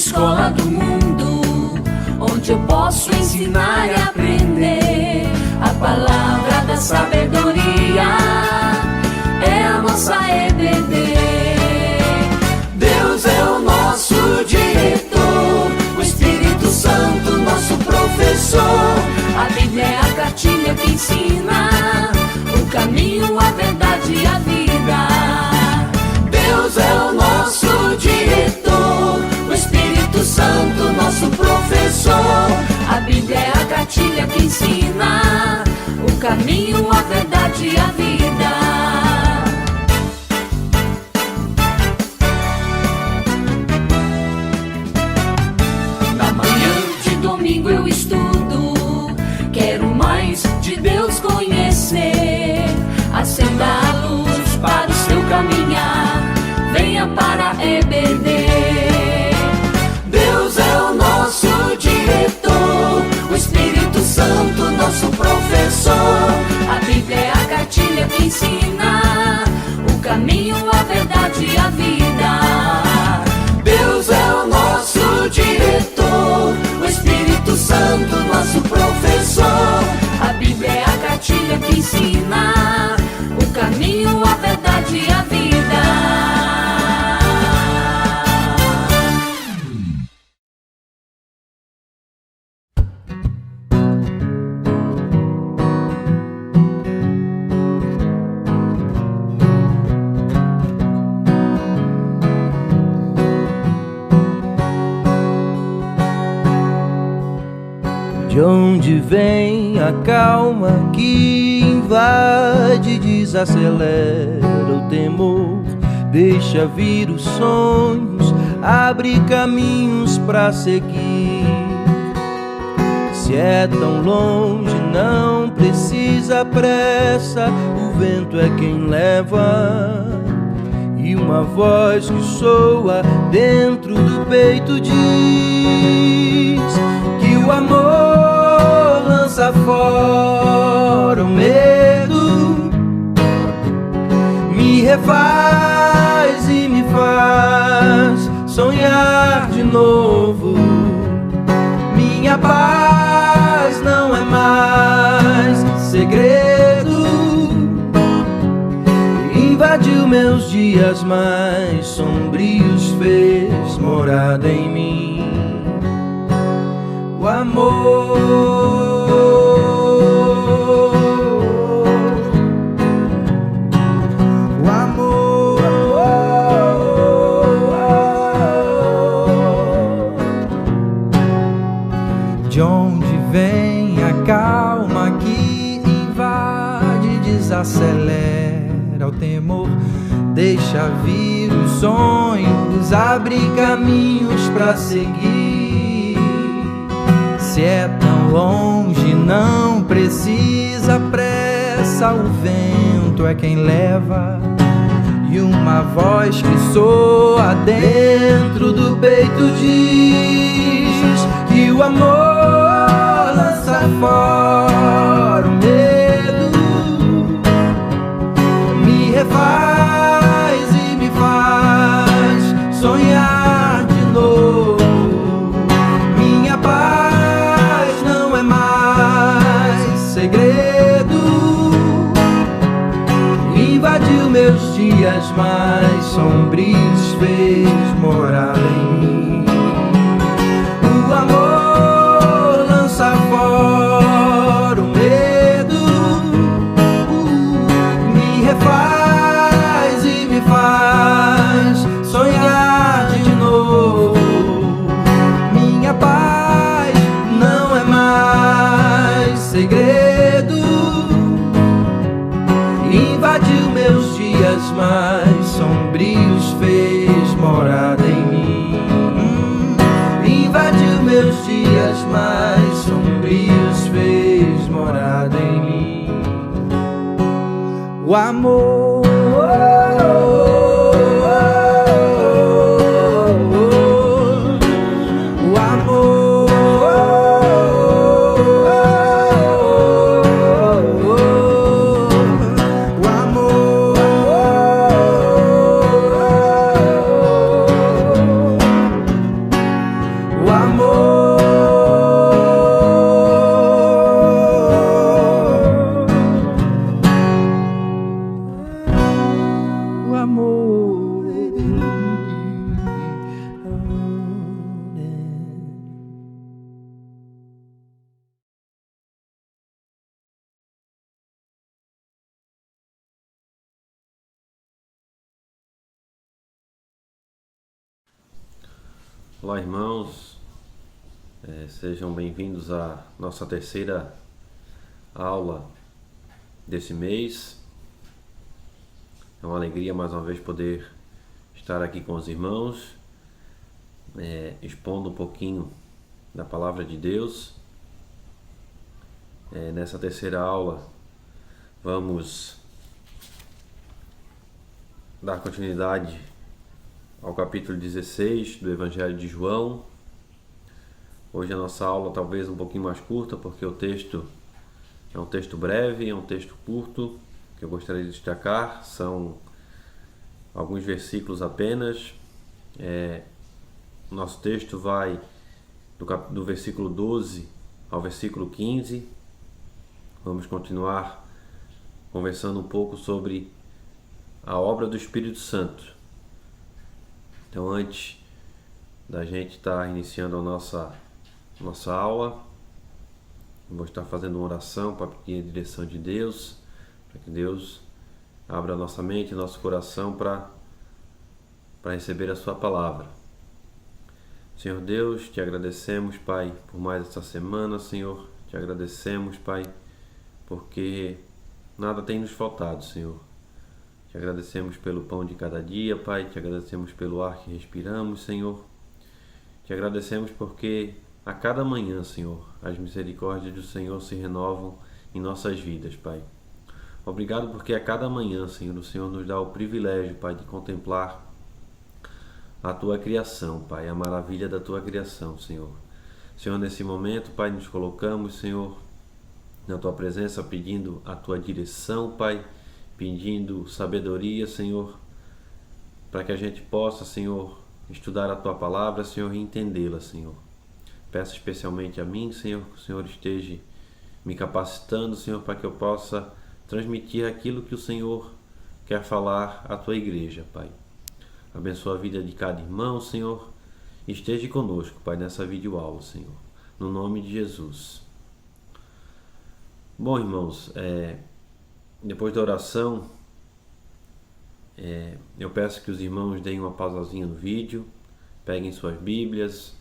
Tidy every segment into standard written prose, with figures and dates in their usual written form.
escola do mundo, onde eu posso ensinar e aprender. A palavra da sabedoria é a nossa EBD. Deus é o nosso diretor, o Espírito Santo nosso professor. A Bíblia é a cartilha que ensina o caminho, a verdade e a vida. Deus é o nosso diretor, o Espírito Santo nosso professor. A Bíblia é a cartilha que ensina o caminho, a verdade e a vida. Na manhã de domingo eu estudo, quero mais de Deus conhecer. Acenda a luz para o seu caminhar, venha para a EBD. Deus é o nosso diretor, o Espírito Santo nosso professor. A Bíblia é a cartilha que ensina o caminho, a verdade e a vida. Deus é o nosso diretor, o Espírito Santo nosso professor. A Bíblia é a cartilha que ensina o caminho, a verdade e a vida. De onde vem a calma que invade, desacelera o temor, deixa vir os sonhos, abre caminhos pra seguir. Se é tão longe, não precisa pressa, o vento é quem leva. E uma voz que soa dentro do peito diz que o amor lança fora o medo, me refaz e me faz sonhar de novo. Minha paz não é mais segredo, invadiu meus dias mais sombrios, fez morada em mim. O amor, o amor, de onde vem a calma que invade, desacelera o temor, deixa vir os sonhos, abre caminhos pra seguir. Se é tão longe, não precisa pressa, o vento é quem leva. E uma voz que soa dentro do peito diz que o amor lança fora o medo, me refaz e me faz sonhar de novo. Minha paz não é mais segredo, invadiu meus dias mais sombrios, fez morada em mim. O amor lança fora o medo, me refaz e me faz sonhar de novo. Minha paz não é mais segredo, invadiu meus dias mais sombrios, fez morada em mim. Invadiu meus dias mais sombrios, fez morada em mim. O amor, o amor, o amor. Olá, irmãos, sejam bem-vindos à nossa terceira aula desse mês. É uma alegria mais uma vez poder estar aqui com os irmãos, expondo um pouquinho da Palavra de Deus. Nessa terceira aula vamos dar continuidade ao capítulo 16 do Evangelho de João. Hoje a nossa aula talvez um pouquinho mais curta, porque o texto é um texto breve, é um texto curto, que eu gostaria de destacar. São alguns versículos apenas. O nosso texto vai do versículo 12 ao versículo 15. Vamos continuar conversando um pouco sobre a obra do Espírito Santo. Então, antes da gente estar iniciando a nossa aula, vou estar fazendo uma oração para pedir a direção de Deus, para que Deus abra a nossa mente e nosso coração para receber a sua palavra. Senhor Deus, te agradecemos, Pai, por mais essa semana, Senhor. Te agradecemos, Pai, porque nada tem nos faltado, Senhor. Te agradecemos pelo pão de cada dia, Pai. Te agradecemos pelo ar que respiramos, Senhor. Te agradecemos porque a cada manhã, Senhor, as misericórdias do Senhor se renovam em nossas vidas, Pai. Obrigado porque a cada manhã, Senhor, o Senhor nos dá o privilégio, Pai, de contemplar a Tua criação, Pai, a maravilha da Tua criação, Senhor. Senhor, nesse momento, Pai, nos colocamos, Senhor, na Tua presença, pedindo a Tua direção, Pai, pedindo sabedoria, Senhor, para que a gente possa, Senhor, estudar a Tua palavra, Senhor, e entendê-la, Senhor. Peço especialmente a mim, Senhor, que o Senhor esteja me capacitando, Senhor, para que eu possa transmitir aquilo que o Senhor quer falar à Tua igreja, Pai. Abençoa a vida de cada irmão, Senhor, e esteja conosco, Pai, nessa videoaula, Senhor, no nome de Jesus. Bom, irmãos, depois da oração, eu peço que os irmãos deem uma pausazinha no vídeo, peguem suas Bíblias,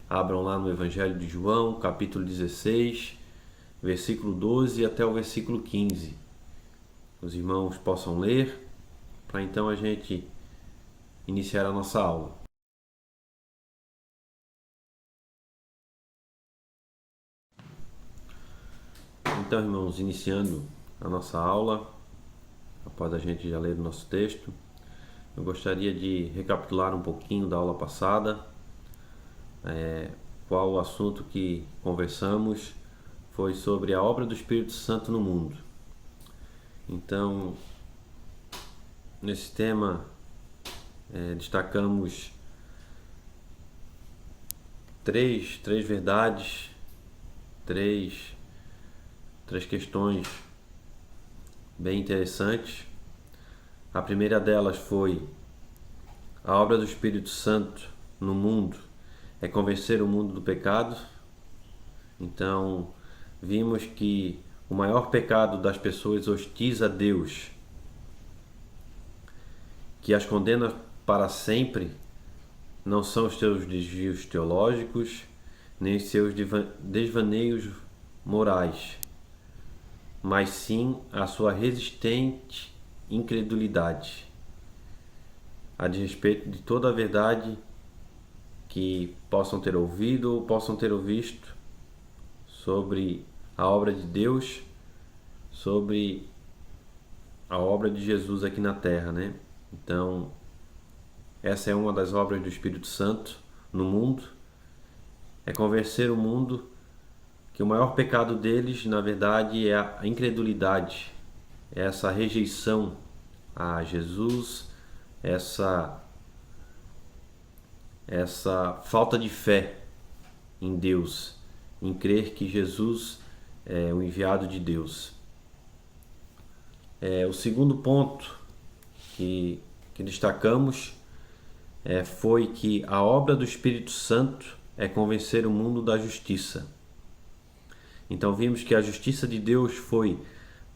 abram lá no Evangelho de João, capítulo 16, versículo 12 até o versículo 15. Os irmãos possam ler, para então a gente iniciar a nossa aula. Então, irmãos, iniciando a nossa aula, após a gente já ler o nosso texto, eu gostaria de recapitular um pouquinho da aula passada, qual o assunto que conversamos foi sobre a obra do Espírito Santo no mundo. Então, nesse tema, destacamos três verdades, três questões bem interessantes. A primeira delas foi: a obra do Espírito Santo no mundo é convencer o mundo do pecado. Então, vimos que o maior pecado das pessoas hostis a Deus, que as condena para sempre, não são os seus desvios teológicos, nem os seus desvaneios morais, mas sim a sua resistente incredulidade a respeito de toda a verdade que possam ter ouvido ou possam ter visto sobre a obra de Deus, sobre a obra de Jesus aqui na Terra, né? Então, essa é uma das obras do Espírito Santo no mundo, é convencer o mundo que o maior pecado deles, na verdade, é a incredulidade, é essa rejeição a Jesus, essa falta de fé em Deus, em crer que Jesus é o enviado de Deus. O segundo ponto que destacamos foi que a obra do Espírito Santo é convencer o mundo da justiça. Então vimos que a justiça de Deus foi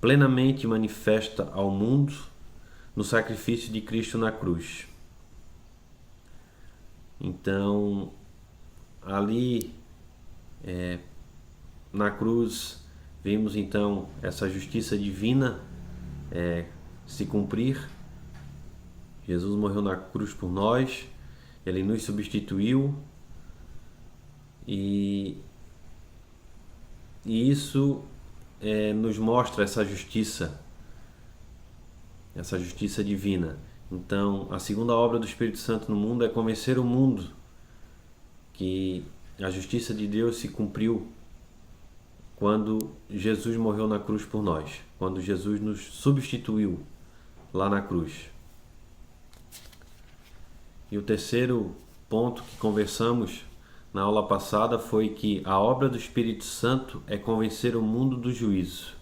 plenamente manifesta ao mundo no sacrifício de Cristo na cruz. Então, ali na cruz vimos então essa justiça divina se cumprir. Jesus morreu na cruz por nós, Ele nos substituiu e isso nos mostra essa justiça divina. Então, a segunda obra do Espírito Santo no mundo é convencer o mundo que a justiça de Deus se cumpriu quando Jesus morreu na cruz por nós, quando Jesus nos substituiu lá na cruz. E o terceiro ponto que conversamos na aula passada foi que a obra do Espírito Santo é convencer o mundo do juízo.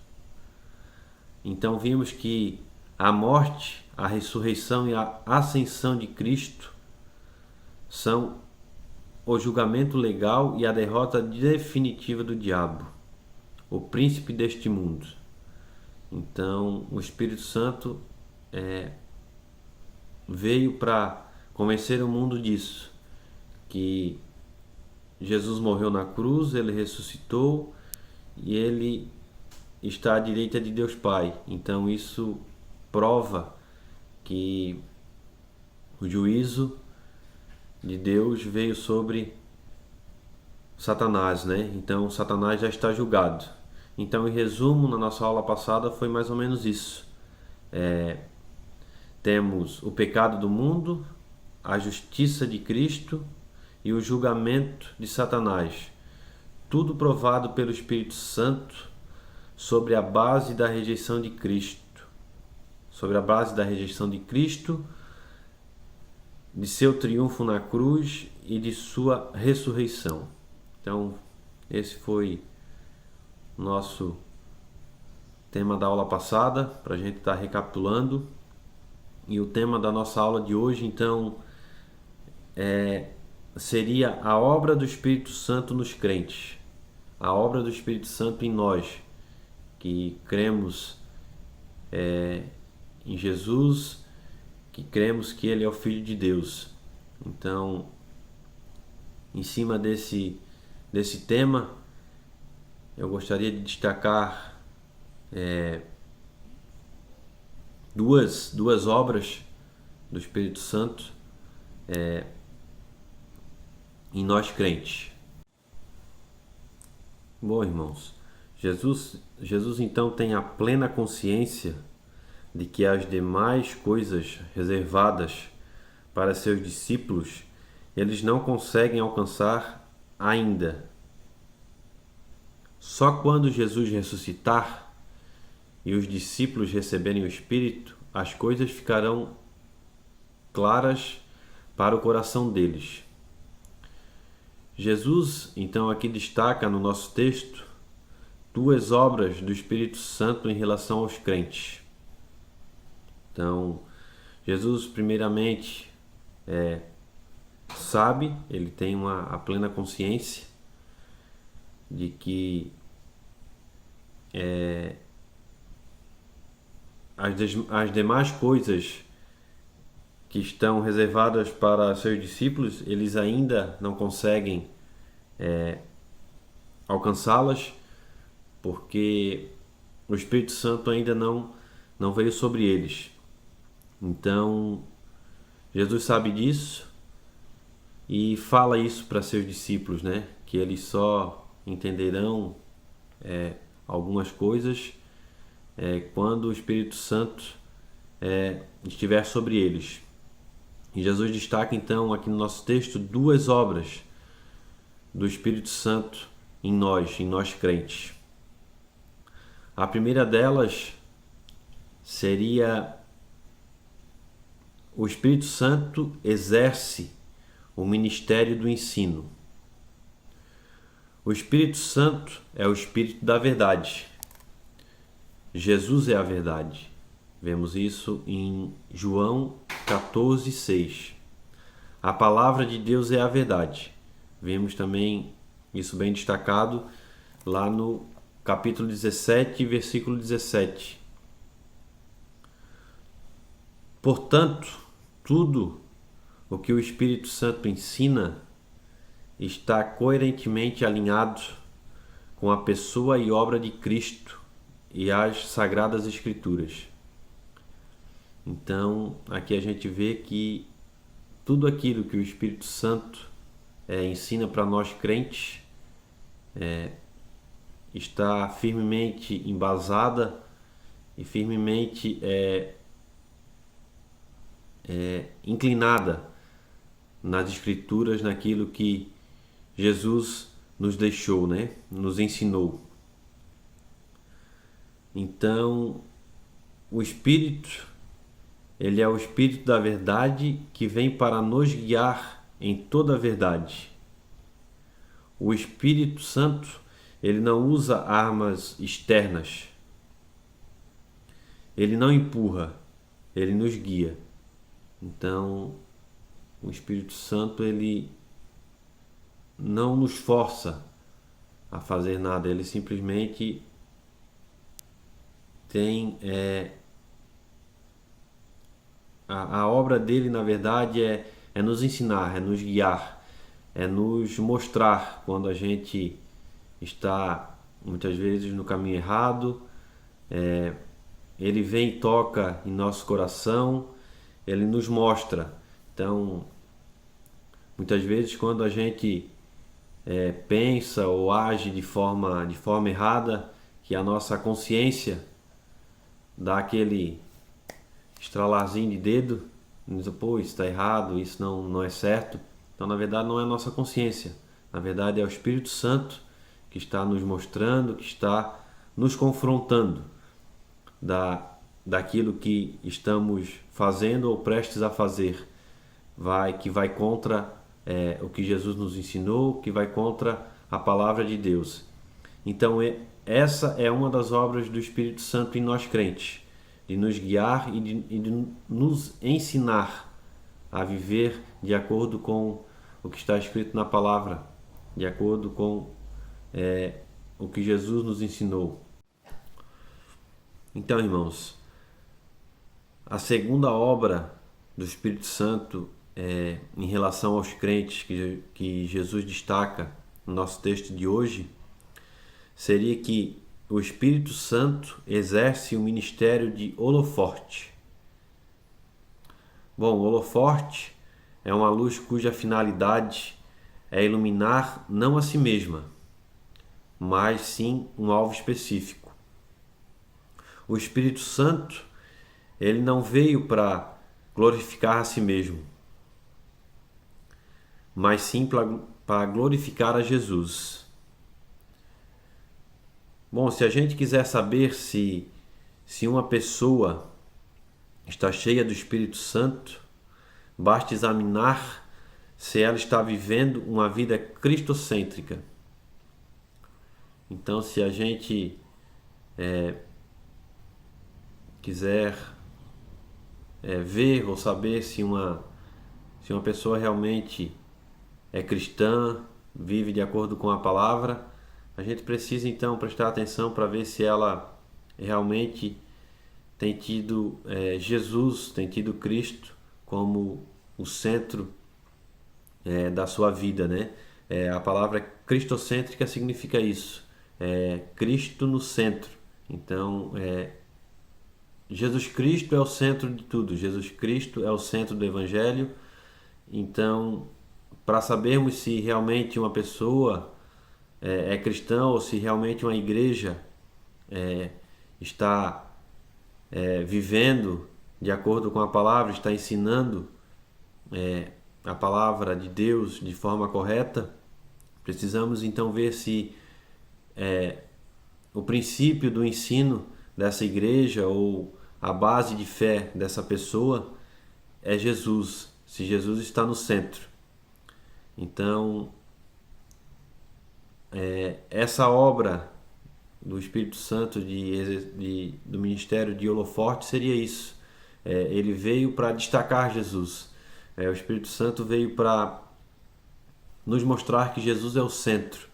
Então vimos que a morte, a ressurreição e a ascensão de Cristo são o julgamento legal e a derrota definitiva do diabo, o príncipe deste mundo. Então o Espírito Santo veio para convencer o mundo disso, que Jesus morreu na cruz, Ele ressuscitou e Ele está à direita de Deus Pai. Então isso prova que o juízo de Deus veio sobre Satanás, né? Então Satanás já está julgado. Então, em resumo, na nossa aula passada foi mais ou menos isso. Temos o pecado do mundo, a justiça de Cristo e o julgamento de Satanás. Tudo provado pelo Espírito Santo sobre a base da rejeição de Cristo. Sobre a base da rejeição de Cristo, de seu triunfo na cruz e de sua ressurreição. Então, esse foi o nosso tema da aula passada, para a gente estar recapitulando. E o tema da nossa aula de hoje, então, seria a obra do Espírito Santo nos crentes. A obra do Espírito Santo em nós, que cremos em Jesus, que cremos que Ele é o Filho de Deus. Então, em cima desse tema, eu gostaria de destacar duas obras do Espírito Santo em nós crentes. Bom, irmãos, Jesus então tem a plena consciência de que as demais coisas reservadas para seus discípulos eles não conseguem alcançar ainda. Só quando Jesus ressuscitar e os discípulos receberem o Espírito, as coisas ficarão claras para o coração deles. Jesus, então, aqui destaca no nosso texto duas obras do Espírito Santo em relação aos crentes. Então, Jesus, primeiramente, sabe, ele tem a plena consciência de que as demais coisas que estão reservadas para seus discípulos, eles ainda não conseguem alcançá-las, porque o Espírito Santo ainda não veio sobre eles. Então, Jesus sabe disso e fala isso para seus discípulos, né? Que eles só entenderão algumas coisas quando o Espírito Santo estiver sobre eles. E Jesus destaca então aqui no nosso texto duas obras do Espírito Santo em nós crentes. A primeira delas seria: o Espírito Santo exerce o ministério do ensino. O Espírito Santo é o Espírito da verdade. Jesus é a verdade. Vemos isso em João 14:6. A palavra de Deus é a verdade. Vemos também isso bem destacado lá no capítulo 17, versículo 17. Portanto, tudo o que o Espírito Santo ensina, está coerentemente alinhado com a pessoa e obra de Cristo e as Sagradas Escrituras. Então, aqui a gente vê que tudo aquilo que o Espírito Santo ensina para nós crentes está firmemente embasada e firmemente inclinada nas Escrituras, naquilo que Jesus nos deixou, né? Nos ensinou. Então, o Espírito, ele é o Espírito da verdade que vem para nos guiar em toda a verdade. O Espírito Santo, ele não usa armas externas. Ele não empurra, ele nos guia. Então, o Espírito Santo, ele não nos força a fazer nada, ele simplesmente tem a obra dele, na verdade, é nos ensinar, é nos guiar, é nos mostrar quando a gente está muitas vezes no caminho errado. Ele vem e toca em nosso coração, ele nos mostra. Então, muitas vezes quando a gente pensa ou age de forma errada, que a nossa consciência dá aquele estralarzinho de dedo, e diz, pô, isso está errado, isso não é certo. Então, na verdade, não é a nossa consciência. Na verdade, é o Espírito Santo que está nos mostrando, que está nos confrontando daquilo que estamos fazendo ou prestes a fazer, que vai contra o que Jesus nos ensinou, que vai contra a palavra de Deus. Então, essa é uma das obras do Espírito Santo em nós crentes, de nos guiar e de nos ensinar a viver de acordo com o que está escrito na palavra, de acordo com o que Jesus nos ensinou. Então, irmãos, a segunda obra do Espírito Santo em relação aos crentes que Jesus destaca no nosso texto de hoje seria que o Espírito Santo exerce o ministério de holoforte. Bom, o holoforte é uma luz cuja finalidade é iluminar não a si mesma, mas sim um alvo específico. O Espírito Santo, ele não veio para glorificar a si mesmo, mas sim para glorificar a Jesus. Bom, se a gente quiser saber se uma pessoa está cheia do Espírito Santo, basta examinar se ela está vivendo uma vida cristocêntrica. Então, se a gente quiser ver ou saber se uma pessoa realmente é cristã, vive de acordo com a palavra, a gente precisa então prestar atenção para ver se ela realmente tem tido Jesus, tem tido Cristo como o centro da sua vida, né? A palavra cristocêntrica significa isso, Cristo no centro. Então, Jesus Cristo é o centro de tudo, Jesus Cristo é o centro do Evangelho. Então, para sabermos se realmente uma pessoa é cristã ou se realmente uma igreja está vivendo de acordo com a palavra, está ensinando a palavra de Deus de forma correta, precisamos então ver se o princípio do ensino dessa igreja ou a base de fé dessa pessoa é Jesus, se Jesus está no centro. Então, essa obra do Espírito Santo do ministério de holoforte seria isso. Ele veio para destacar Jesus. O Espírito Santo veio para nos mostrar que Jesus é o centro,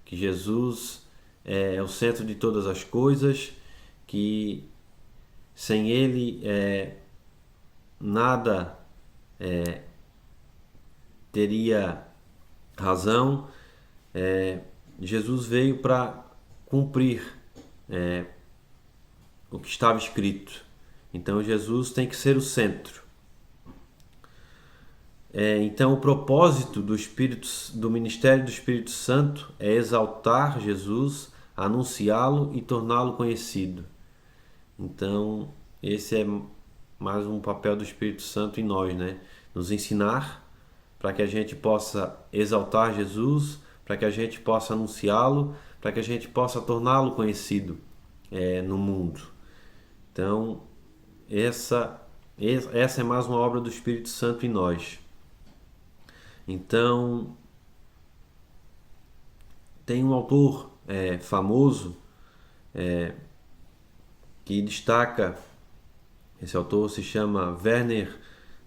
que Jesus é o centro de todas as coisas, que sem Ele nada teria razão, Jesus veio para cumprir o que estava escrito. Então Jesus tem que ser o centro. Então o propósito do ministério do Espírito Santo é exaltar Jesus, anunciá-lo e torná-lo conhecido. Então esse é mais um papel do Espírito Santo em nós, né? Nos ensinar para que a gente possa exaltar Jesus, para que a gente possa anunciá-lo, para que a gente possa torná-lo conhecido no mundo. Então essa é mais uma obra do Espírito Santo em nós. Então, tem um autor famoso que destaca, esse autor se chama Werner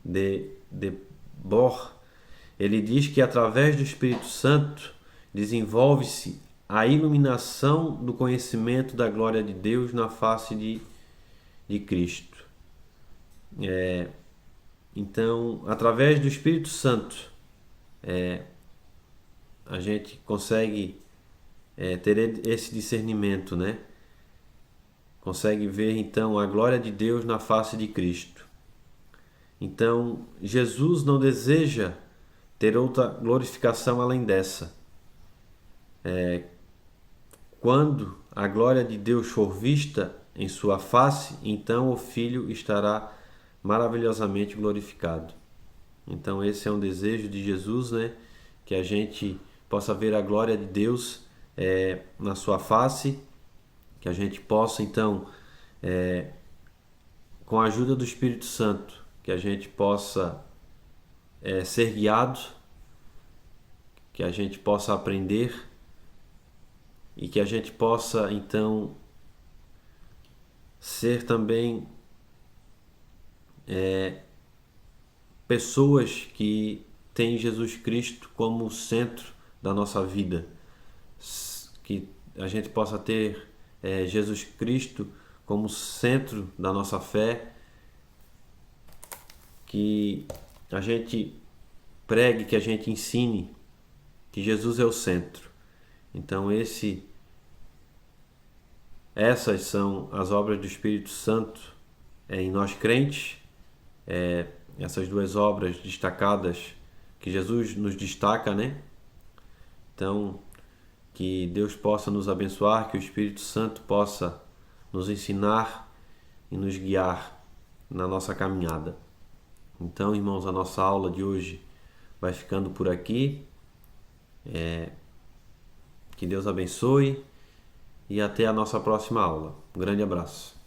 de Boer. Ele diz que através do Espírito Santo desenvolve-se a iluminação do conhecimento da glória de Deus na face de Cristo. Então, através do Espírito Santo, a gente consegue ter esse discernimento, né? Consegue ver então a glória de Deus na face de Cristo. Então Jesus não deseja ter outra glorificação além dessa. Quando a glória de Deus for vista em sua face, então o Filho estará maravilhosamente glorificado. Então esse é um desejo de Jesus, né? Que a gente possa ver a glória de Deus na sua face, que a gente possa então, com a ajuda do Espírito Santo, que a gente possa ser guiado, que a gente possa aprender e que a gente possa então ser também pessoas que têm Jesus Cristo como centro da nossa vida, que a gente possa ter Jesus Cristo como centro da nossa fé, que a gente pregue, que a gente ensine que Jesus é o centro. Então essas são as obras do Espírito Santo em nós crentes, essas duas obras destacadas que Jesus nos destaca, né? Então, que Deus possa nos abençoar, que o Espírito Santo possa nos ensinar e nos guiar na nossa caminhada. Então, irmãos, a nossa aula de hoje vai ficando por aqui. Que Deus abençoe e até a nossa próxima aula. Um grande abraço.